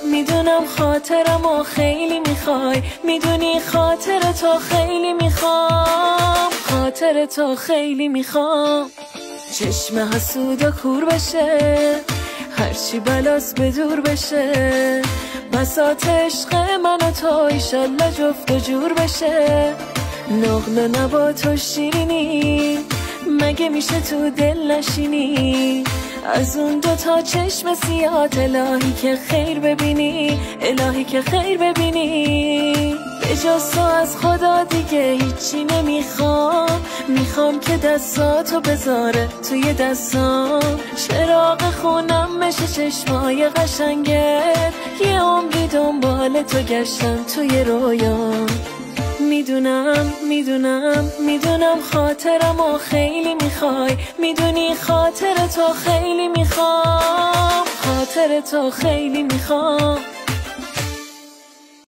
میدونم خاطرمو خیلی میخوای، میدونی خاطر تو خیلی میخوام، خاطر تو خیلی میخوام. چشم حسود و کور بشه، هرچی بلاس به دور بشه، بساط عشق من و تو ایشالله جفت و جور بشه. نقل و نبات و شیرینی مگه میشه تو دل نشینی؟ از اون دوتا چشم سیاهت الهی که خیر ببینی، الهی که خیر ببینی. به جز تو از خدا دیگه هیچی نمیخوام، میخوام که دستاتو بذاره توی دستام، چراغ خونم بشه چشمای قشنگت، یه عمری دنبال تو گشتم توی رویام. میدونم خاطرمو خیلی میخوای، میدونی خاطر تو خیلی میخوام، خاطر تو خیلی میخوام.